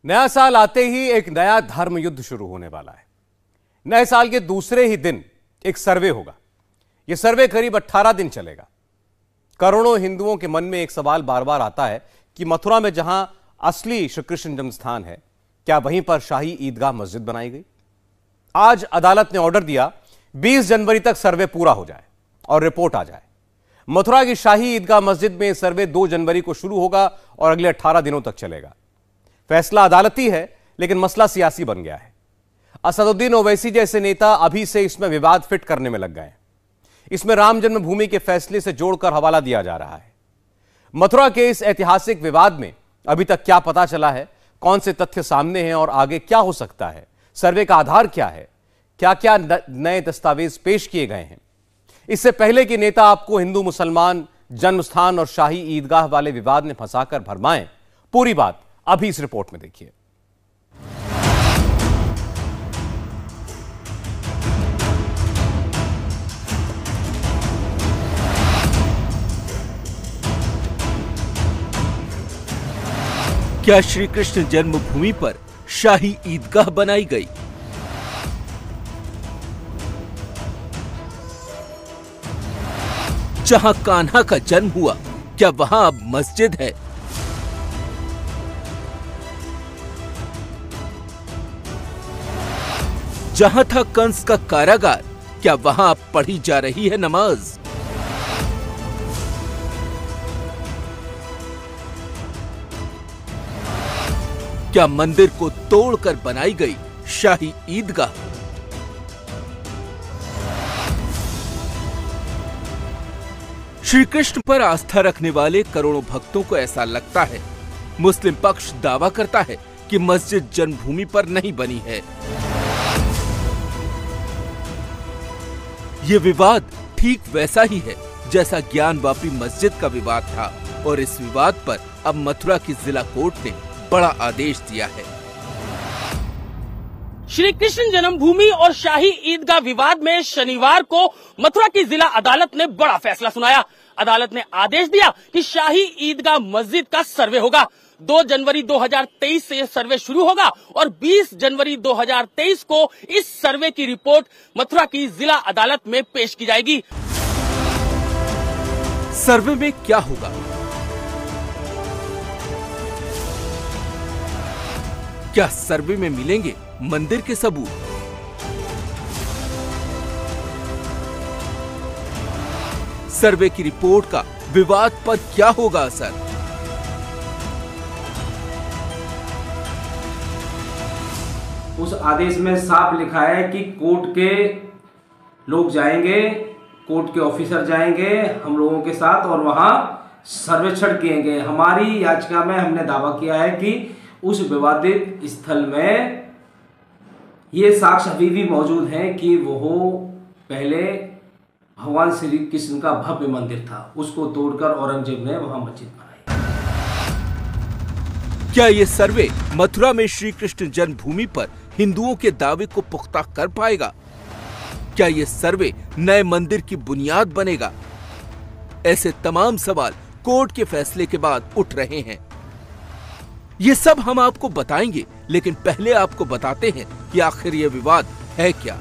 नया साल आते ही एक नया धर्म युद्ध शुरू होने वाला है। नए साल के दूसरे ही दिन एक सर्वे होगा। यह सर्वे करीब 18 दिन चलेगा। करोड़ों हिंदुओं के मन में एक सवाल बार बार आता है कि मथुरा में जहां असली श्री कृष्ण जन्मस्थान है, क्या वहीं पर शाही ईदगाह मस्जिद बनाई गई? आज अदालत ने ऑर्डर दिया 20 जनवरी तक सर्वे पूरा हो जाए और रिपोर्ट आ जाए। मथुरा की शाही ईदगाह मस्जिद में सर्वे 2 जनवरी को शुरू होगा और अगले 18 दिनों तक चलेगा। फैसला अदालती है, लेकिन मसला सियासी बन गया है। असदुद्दीन ओवैसी जैसे नेता अभी से इसमें विवाद फिट करने में लग गए हैं। इसमें राम जन्मभूमि के फैसले से जोड़कर हवाला दिया जा रहा है। मथुरा के इस ऐतिहासिक विवाद में अभी तक क्या पता चला है, कौन से तथ्य सामने हैं और आगे क्या हो सकता है, सर्वे का आधार क्या है, क्या क्या नए दस्तावेज पेश किए गए हैं। इससे पहले कि नेता आपको हिंदू मुसलमान जन्मस्थान और शाही ईदगाह वाले विवाद में फंसाकर भरमाएं, पूरी बात अभी इस रिपोर्ट में देखिए। क्या श्री कृष्ण जन्मभूमि पर शाही ईदगाह बनाई गई? जहां कान्हा का जन्म हुआ, क्या वहां अब मस्जिद है? जहां था कंस का कारागार, क्या वहां अब पढ़ी जा रही है नमाज? क्या मंदिर को तोड़कर बनाई गई शाही ईदगाह? श्री कृष्ण पर आस्था रखने वाले करोड़ों भक्तों को ऐसा लगता है। मुस्लिम पक्ष दावा करता है कि मस्जिद जन्मभूमि पर नहीं बनी है। ये विवाद ठीक वैसा ही है जैसा ज्ञानवापी मस्जिद का विवाद था, और इस विवाद पर अब मथुरा की जिला कोर्ट ने बड़ा आदेश दिया है। श्री कृष्ण जन्मभूमि और शाही ईदगाह विवाद में शनिवार को मथुरा की जिला अदालत ने बड़ा फैसला सुनाया। अदालत ने आदेश दिया कि शाही ईदगाह मस्जिद का सर्वे होगा। 2 जनवरी 2023 से यह सर्वे शुरू होगा और 20 जनवरी 2023 को इस सर्वे की रिपोर्ट मथुरा की जिला अदालत में पेश की जाएगी। सर्वे में क्या होगा? क्या सर्वे में मिलेंगे मंदिर के सबूत? सर्वे की रिपोर्ट का विवाद पर क्या होगा असर? उस आदेश में साफ लिखा है कि कोर्ट के लोग जाएंगे, कोर्ट के ऑफिसर जाएंगे हम लोगों के साथ और वहां सर्वेक्षण किएंगे। हमारी याचिका में हमने दावा किया है कि उस विवादित स्थल में ये साक्ष्य अभी भी मौजूद हैं कि वो पहले भगवान श्री कृष्ण का भव्य मंदिर था, उसको तोड़कर औरंगजेब ने वहां मस्जिद बनाई। क्या ये सर्वे मथुरा में श्री कृष्ण जन्मभूमि पर हिंदुओं के दावे को पुख्ता कर पाएगा? क्या ये सर्वे नए मंदिर की बुनियाद बनेगा? ऐसे तमाम सवाल कोर्ट के फैसले के बाद उठ रहे हैं। ये सब हम आपको बताएंगे, लेकिन पहले आपको बताते हैं कि आखिर ये विवाद है क्या।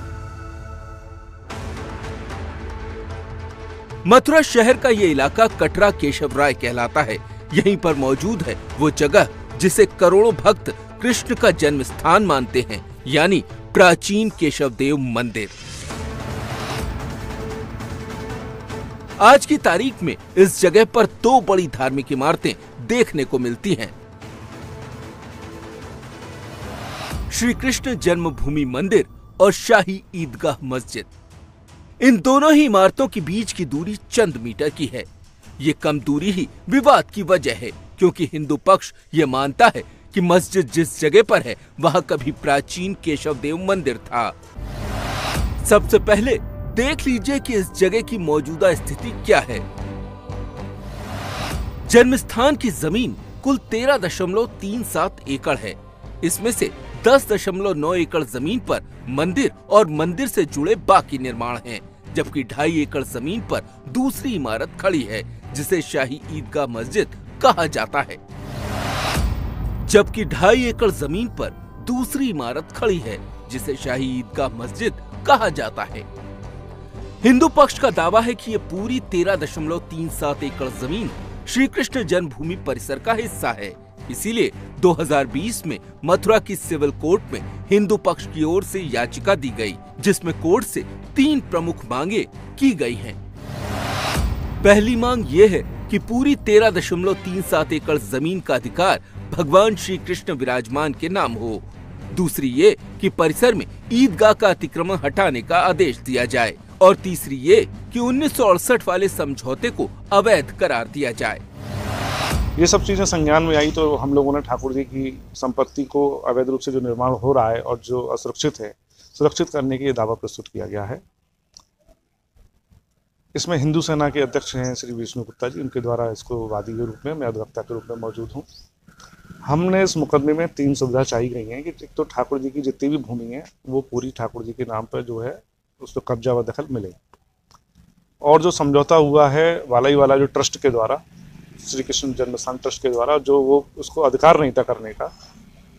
मथुरा शहर का ये इलाका कटरा केशव राय कहलाता है। यहीं पर मौजूद है वो जगह जिसे करोड़ों भक्त कृष्ण का जन्म स्थान मानते हैं, यानी प्राचीन केशव देव मंदिर। आज की तारीख में इस जगह पर 2 बड़ी धार्मिक इमारतें देखने को मिलती हैं। श्री कृष्ण जन्मभूमि मंदिर और शाही ईदगाह मस्जिद। इन दोनों ही इमारतों के बीच की दूरी चंद मीटर की है। ये कम दूरी ही विवाद की वजह है, क्योंकि हिंदू पक्ष ये मानता है कि मस्जिद जिस जगह पर है वहां कभी प्राचीन केशव देव मंदिर था। सबसे पहले देख लीजिए कि इस जगह की मौजूदा स्थिति क्या है। जन्मस्थान की जमीन कुल 13.37 एकड़ है। इसमें से 10.9 एकड़ जमीन पर मंदिर और मंदिर से जुड़े बाकी निर्माण हैं, जबकि 2.5 एकड़ जमीन पर दूसरी इमारत खड़ी है जिसे शाही ईदगाह मस्जिद कहा जाता है। जबकि 2.5 एकड़ जमीन पर दूसरी इमारत खड़ी है जिसे शाही ईदगाह मस्जिद कहा जाता है। हिंदू पक्ष का दावा है कि ये पूरी 13.37 एकड़ जमीन श्री कृष्ण जन्मभूमि परिसर का हिस्सा है। इसीलिए 2020 में मथुरा की सिविल कोर्ट में हिंदू पक्ष की ओर से याचिका दी गई, जिसमें कोर्ट से 3 प्रमुख मांगे की गई हैं। पहली मांग ये है कि पूरी 13.37 एकड़ जमीन का अधिकार भगवान श्री कृष्ण विराजमान के नाम हो। दूसरी ये कि परिसर में ईदगाह का अतिक्रमण हटाने का आदेश दिया जाए और तीसरी ये कि 1968 वाले समझौते को अवैध करार दिया जाए। ये सब चीजें संज्ञान में आई तो हम लोगों ने ठाकुर जी की संपत्ति को अवैध रूप से जो निर्माण हो रहा है और जो असुरक्षित है, सुरक्षित करने के लिए दावा प्रस्तुत किया गया है। इसमें हिंदू सेना के अध्यक्ष हैं श्री विष्णु गुप्ता जी, उनके द्वारा इसको वादी के रूप में, मैं अधिवक्ता के रूप में मौजूद हूँ। हमने इस मुकदमे में 3 सुविधा चाहिए गई हैं कि एक तो ठाकुर जी की जितनी भी भूमि है वो पूरी ठाकुर जी के नाम पर जो है उसको कब्जा व दखल मिले, और जो समझौता हुआ है वालाई वाला जो ट्रस्ट के द्वारा, श्री कृष्ण जन्मस्थान ट्रस्ट के द्वारा, जो वो उसको अधिकार नहीं था करने का,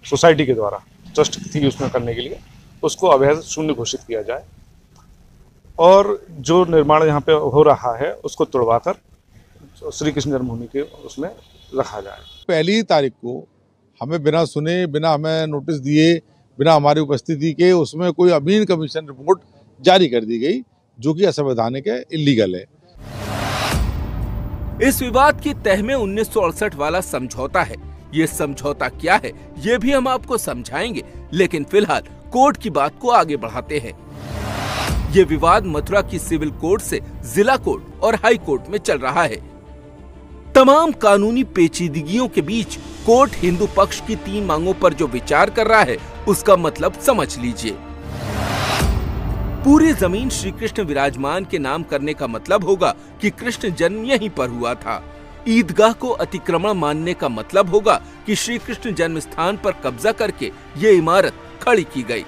सोसाइटी के द्वारा ट्रस्ट थी उसमें करने के लिए, उसको अवैध शून्य घोषित किया जाए और जो निर्माण यहाँ पे हो रहा है उसको तोड़वाकर श्री कृष्ण जन्मभूमि के उसमें रखा जाए। पहली तारीख को हमें बिना सुने, बिना हमें नोटिस दिए, बिना हमारी उपस्थिति के उसमें कोई अमीन कमीशन रिपोर्ट जारी कर दी गई, जो कि असंवैधानिक है, इलीगल है। इस विवाद की तह में 1968 वाला समझौता है। ये समझौता क्या है ये भी हम आपको समझाएंगे, लेकिन फिलहाल कोर्ट की बात को आगे बढ़ाते हैं। ये विवाद मथुरा की सिविल कोर्ट से जिला कोर्ट और हाई कोर्ट में चल रहा है। तमाम कानूनी पेचीदगियों के बीच कोर्ट हिंदू पक्ष की 3 मांगों पर जो विचार कर रहा है उसका मतलब समझ लीजिए। पूरी जमीन श्री कृष्ण विराजमान के नाम करने का मतलब होगा कि कृष्ण जन्म यहीं पर हुआ था। ईदगाह को अतिक्रमण मानने का मतलब होगा कि श्री कृष्ण जन्म स्थान पर कब्जा करके ये इमारत खड़ी की गई।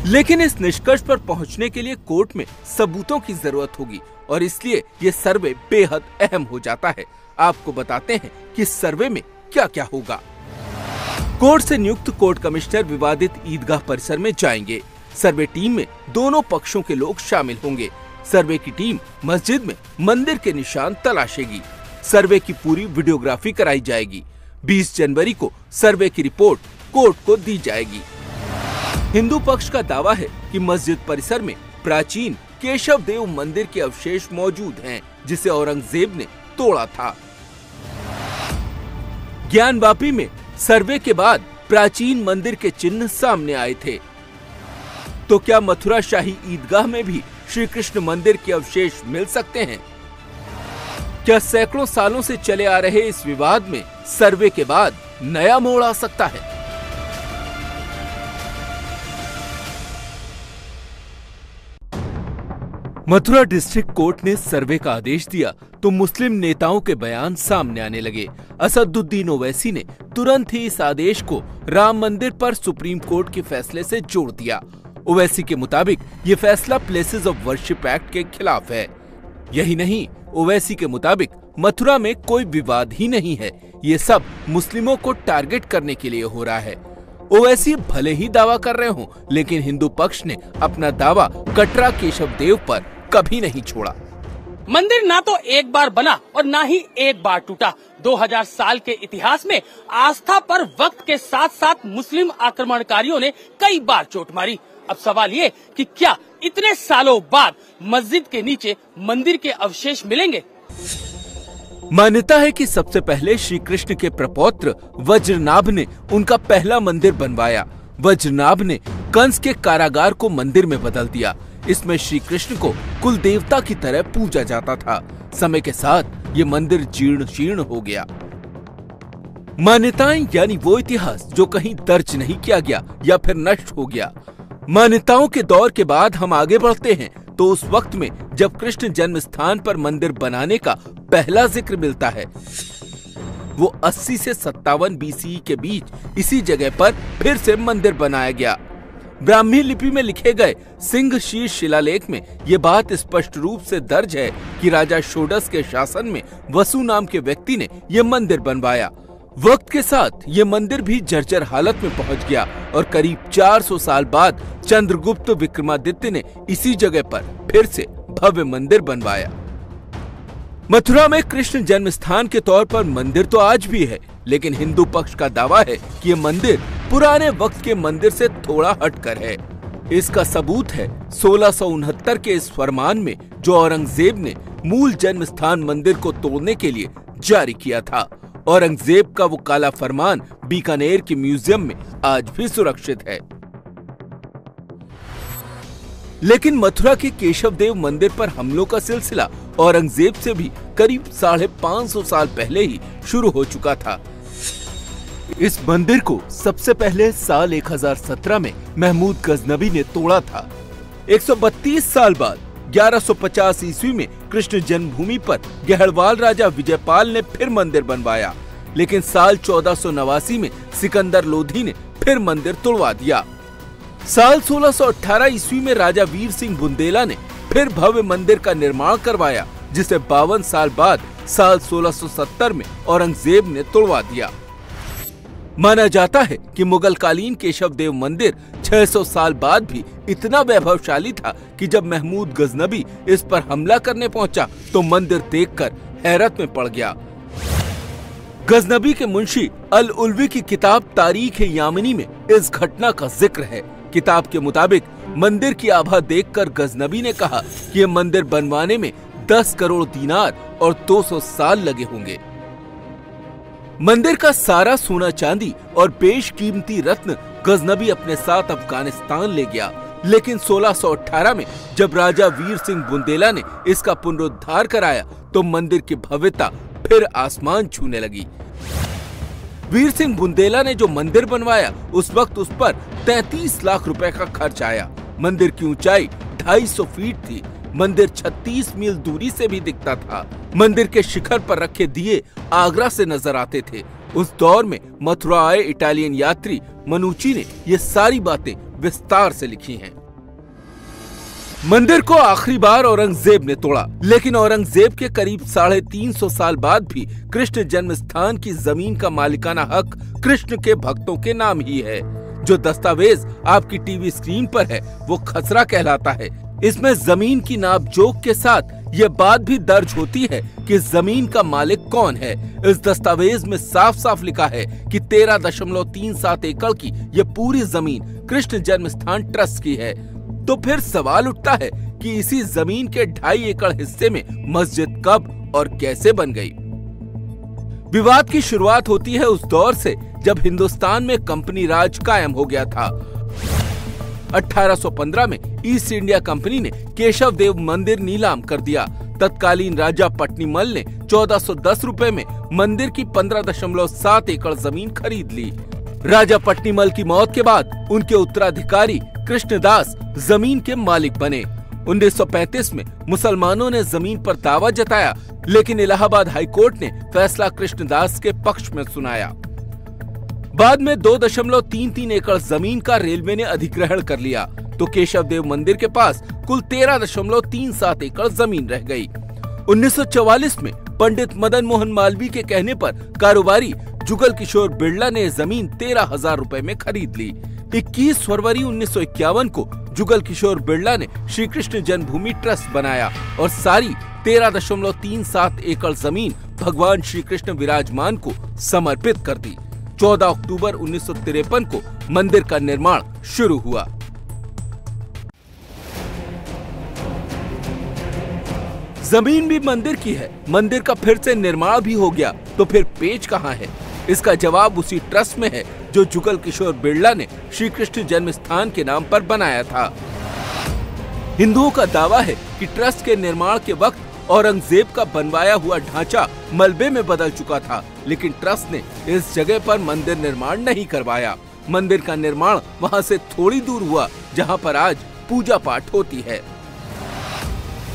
लेकिन इस निष्कर्ष पर पहुंचने के लिए कोर्ट में सबूतों की जरूरत होगी और इसलिए ये सर्वे बेहद अहम हो जाता है। आपको बताते हैं कि सर्वे में क्या क्या होगा। कोर्ट से नियुक्त कोर्ट कमिश्नर विवादित ईदगाह परिसर में जाएंगे। सर्वे टीम में दोनों पक्षों के लोग शामिल होंगे। सर्वे की टीम मस्जिद में मंदिर के निशान तलाशेगी। सर्वे की पूरी वीडियोग्राफी कराई जाएगी। 20 जनवरी को सर्वे की रिपोर्ट कोर्ट को दी जाएगी। हिंदू पक्ष का दावा है कि मस्जिद परिसर में प्राचीन केशव देव मंदिर के अवशेष मौजूद हैं, जिसे औरंगजेब ने तोड़ा था। ज्ञानवापी में सर्वे के बाद प्राचीन मंदिर के चिन्ह सामने आए थे। तो क्या मथुरा शाही ईदगाह में भी श्री कृष्ण मंदिर के अवशेष मिल सकते हैं? क्या सैकड़ों सालों से चले आ रहे इस विवाद में सर्वे के बाद नया मोड़ आ सकता है? मथुरा डिस्ट्रिक्ट कोर्ट ने सर्वे का आदेश दिया तो मुस्लिम नेताओं के बयान सामने आने लगे। असदुद्दीन ओवैसी ने तुरंत ही इस आदेश को राम मंदिर पर सुप्रीम कोर्ट के फैसले से जोड़ दिया। ओवैसी के मुताबिक ये फैसला प्लेसेस ऑफ वर्शिप एक्ट के खिलाफ है। यही नहीं, ओवैसी के मुताबिक मथुरा में कोई विवाद ही नहीं है, ये सब मुस्लिमों को टारगेट करने के लिए हो रहा है। ओवैसी भले ही दावा कर रहे हों, लेकिन हिंदू पक्ष ने अपना दावा कटरा केशव देव पर कभी नहीं छोड़ा। मंदिर ना तो एक बार बना और ना ही एक बार टूटा। 2000 साल के इतिहास में आस्था पर वक्त के साथ साथ मुस्लिम आक्रमणकारियों ने कई बार चोट मारी। अब सवाल ये कि क्या इतने सालों बाद मस्जिद के नीचे मंदिर के अवशेष मिलेंगे? मान्यता है कि सबसे पहले श्री कृष्ण के प्रपौत्र वज्रनाभ ने उनका पहला मंदिर बनवाया। वज्रनाभ ने कंस के कारागार को मंदिर में बदल दिया। इसमें श्री कृष्ण को कुल देवता की तरह पूजा जाता था। समय के साथ ये मंदिर जीर्ण शीर्ण हो गया। मान्यताएं यानी वो इतिहास जो कहीं दर्ज नहीं किया गया या फिर नष्ट हो गया। मान्यताओं के दौर के बाद हम आगे बढ़ते हैं तो उस वक्त में जब कृष्ण जन्म स्थान पर मंदिर बनाने का पहला जिक्र मिलता है, वो 80 से 57 BCE के बीच इसी जगह पर फिर से मंदिर बनाया गया। ब्राह्मी लिपि में लिखे गए सिंह शीर्ष शिलालेख में ये बात स्पष्ट रूप से दर्ज है कि राजा षोडश के शासन में वसु नाम के व्यक्ति ने यह मंदिर बनवाया। वक्त के साथ ये मंदिर भी जर्जर हालत में पहुंच गया और करीब 400 साल बाद चंद्रगुप्त विक्रमादित्य ने इसी जगह पर फिर से भव्य मंदिर बनवाया। मथुरा में कृष्ण जन्म स्थान के तौर पर मंदिर तो आज भी है, लेकिन हिंदू पक्ष का दावा है कि ये मंदिर पुराने वक्त के मंदिर से थोड़ा हटकर है। इसका सबूत है 1669 के इस फरमान में जो औरंगजेब ने मूल जन्म स्थान मंदिर को तोड़ने के लिए जारी किया था। औरंगजेब का वो काला फरमान बीकानेर के म्यूजियम में आज भी सुरक्षित है। लेकिन मथुरा के केशव देव मंदिर पर हमलों का सिलसिला औरंगजेब से भी करीब 550 साल पहले ही शुरू हो चुका था। इस मंदिर को सबसे पहले साल 1017 में महमूद गजनबी ने तोड़ा था। 132 साल बाद 1150 ईस्वी में कृष्ण जन्मभूमि पर गहड़वाल राजा विजयपाल ने फिर मंदिर बनवाया, लेकिन साल 1489 में सिकंदर लोधी ने फिर मंदिर तोड़वा दिया। साल 1618 ईस्वी में राजा वीर सिंह बुंदेला ने फिर भव्य मंदिर का निर्माण करवाया, जिसे 52 साल बाद साल 1670 में औरंगजेब ने तोड़वा दिया। माना जाता है कि मुगल कालीन केशव देव मंदिर 600 साल बाद भी इतना वैभवशाली था कि जब महमूद गजनबी इस पर हमला करने पहुंचा तो मंदिर देखकर हैरत में पड़ गया। गजनबी के मुंशी अल उल्वी की किताब तारीख यामिनी में इस घटना का जिक्र है। किताब के मुताबिक मंदिर की आभा देखकर गजनबी ने कहा कि ये मंदिर बनवाने में 10 करोड़ दीनार और 200 साल लगे होंगे। मंदिर का सारा सोना चांदी और बेशकीमती रत्न गजनबी अपने साथ अफगानिस्तान ले गया, लेकिन 1618 में जब राजा वीर सिंह बुंदेला ने इसका पुनरुद्धार कराया तो मंदिर की भव्यता फिर आसमान छूने लगी। वीर सिंह बुंदेला ने जो मंदिर बनवाया उस वक्त उस पर 33 लाख रुपए का खर्च आया। मंदिर की ऊंचाई 250 फीट थी। मंदिर 36 मील दूरी से भी दिखता था। मंदिर के शिखर पर रखे दिए आगरा से नजर आते थे। उस दौर में मथुरा आए इटालियन यात्री मनुची ने ये सारी बातें विस्तार से लिखी हैं। मंदिर को आखिरी बार औरंगजेब ने तोड़ा, लेकिन औरंगजेब के करीब 350 साल बाद भी कृष्ण जन्म स्थान की जमीन का मालिकाना हक कृष्ण के भक्तों के नाम ही है। जो दस्तावेज आपकी टीवी स्क्रीन पर है वो खसरा कहलाता है। इसमें जमीन की नाप जोख के साथ ये बात भी दर्ज होती है कि जमीन का मालिक कौन है। इस दस्तावेज में साफ साफ लिखा है कि 13.37 एकड़ की ये पूरी जमीन कृष्ण जन्म स्थान ट्रस्ट की है। तो फिर सवाल उठता है कि इसी जमीन के 2.5 एकड़ हिस्से में मस्जिद कब और कैसे बन गई। विवाद की शुरुआत होती है उस दौर से जब हिंदुस्तान में कंपनी राज कायम हो गया था। 1815 में ईस्ट इंडिया कंपनी ने केशव देव मंदिर नीलाम कर दिया। तत्कालीन राजा पट्नीमल ने 1410 रुपए में मंदिर की 15.7 एकड़ जमीन खरीद ली। राजा पट्नीमल की मौत के बाद उनके उत्तराधिकारी कृष्णदास जमीन के मालिक बने। 1935 में मुसलमानों ने जमीन पर दावा जताया, लेकिन इलाहाबाद हाईकोर्ट ने फैसला कृष्णदास के पक्ष में सुनाया। बाद में 2.33 एकड़ जमीन का रेलवे ने अधिग्रहण कर लिया, तो केशव देव मंदिर के पास कुल 13.37 एकड़ जमीन रह गई। 1944 में पंडित मदन मोहन मालवीय के कहने पर कारोबारी जुगल किशोर बिरला ने जमीन 13,000 रुपए में खरीद ली। 21 फरवरी 1951 को जुगल किशोर बिरला ने श्री कृष्ण जन्मभूमि ट्रस्ट बनाया और सारी 13.37 एकड़ जमीन भगवान श्री कृष्ण विराजमान को समर्पित कर दी। 14 अक्टूबर 1953 को मंदिर का निर्माण शुरू हुआ। जमीन भी मंदिर की है, मंदिर का फिर से निर्माण भी हो गया, तो फिर पेच कहाँ है? इसका जवाब उसी ट्रस्ट में है जो जुगल किशोर बिरला ने श्री कृष्ण जन्म स्थान के नाम पर बनाया था। हिंदुओं का दावा है कि ट्रस्ट के निर्माण के वक्त औरंगजेब का बनवाया हुआ ढांचा मलबे में बदल चुका था, लेकिन ट्रस्ट ने इस जगह पर मंदिर निर्माण नहीं करवाया। मंदिर का निर्माण वहां से थोड़ी दूर हुआ जहां पर आज पूजा पाठ होती है।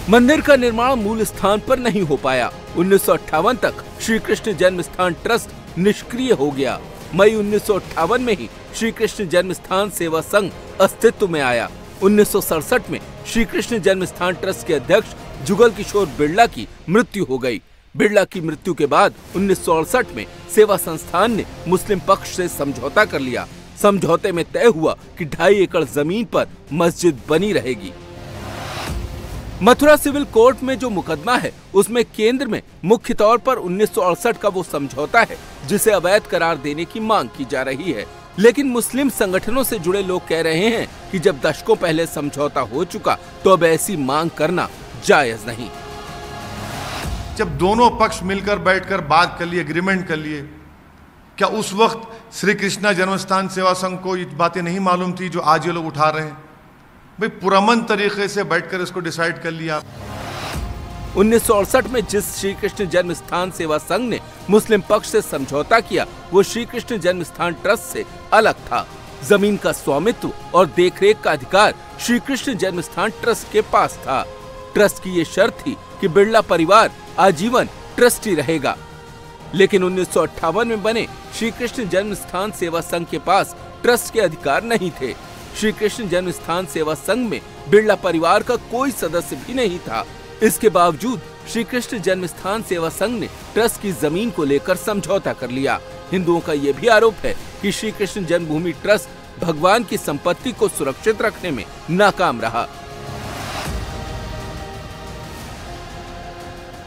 मंदिर का निर्माण मूल स्थान पर नहीं हो पाया। 1958 तक श्री कृष्ण जन्म स्थान ट्रस्ट निष्क्रिय हो गया। मई 1958 में ही श्री कृष्ण जन्म स्थान सेवा संघ अस्तित्व में आया। 1967 में श्री कृष्ण जन्म स्थान ट्रस्ट के अध्यक्ष जुगल किशोर बिरला की मृत्यु हो गई। बिरला की मृत्यु के बाद 1968 में सेवा संस्थान ने मुस्लिम पक्ष से समझौता कर लिया। समझौते में तय हुआ कि 2.5 एकड़ जमीन पर मस्जिद बनी रहेगी। मथुरा सिविल कोर्ट में जो मुकदमा है उसमें केंद्र में मुख्य तौर पर 1968 का वो समझौता है जिसे अवैध करार देने की मांग की जा रही है। लेकिन मुस्लिम संगठनों से जुड़े लोग कह रहे हैं कि जब दशकों पहले समझौता हो चुका तो अब ऐसी मांग करना जायज नहीं। जब दोनों पक्ष मिलकर बैठकर बात कर लिए, एग्रीमेंट कर लिए, क्या उस वक्त श्री कृष्णा जन्मस्थान सेवा संघ को ये बातें नहीं मालूम थी जो आज ये लोग उठा रहे हैं? भाई पुरअमन तरीके से बैठकर इसको डिसाइड कर लिया। 1968 में जिस श्री कृष्ण जन्म स्थान सेवा संघ ने मुस्लिम पक्ष से समझौता किया वो श्री कृष्ण जन्म स्थान ट्रस्ट से अलग था। जमीन का स्वामित्व और देखरेख का अधिकार श्री कृष्ण जन्म स्थान ट्रस्ट के पास था। ट्रस्ट की ये शर्त थी कि बिरला परिवार आजीवन ट्रस्टी रहेगा। लेकिन 1958 में बने श्री कृष्ण जन्म स्थान सेवा संघ के पास ट्रस्ट के अधिकार नहीं थे। श्री कृष्ण जन्म स्थान सेवा संघ में बिरला परिवार का कोई सदस्य भी नहीं था। इसके बावजूद श्री कृष्ण जन्म स्थान सेवा संघ ने ट्रस्ट की जमीन को लेकर समझौता कर लिया। हिंदुओं का यह भी आरोप है कि श्री कृष्ण जन्मभूमि ट्रस्ट भगवान की संपत्ति को सुरक्षित रखने में नाकाम रहा।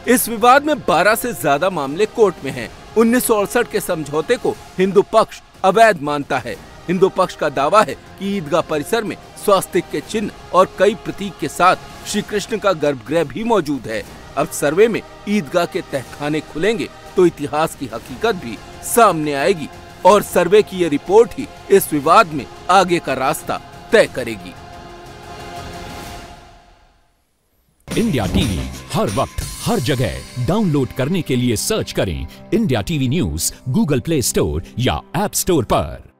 इस विवाद में 12 से ज्यादा मामले कोर्ट में हैं। 1968 के समझौते को हिंदू पक्ष अवैध मानता है। हिंदू पक्ष का दावा है कि ईदगाह परिसर में स्वास्तिक के चिन्ह और कई प्रतीक के साथ श्री कृष्ण का गर्भगृह भी मौजूद है। अब सर्वे में ईदगाह के तहखाने खुलेंगे तो इतिहास की हकीकत भी सामने आएगी और सर्वे की ये रिपोर्ट ही इस विवाद में आगे का रास्ता तय करेगी। इंडिया टीवी हर वक्त हर जगह डाउनलोड करने के लिए सर्च करें India TV news Google play store या ऐप स्टोर पर।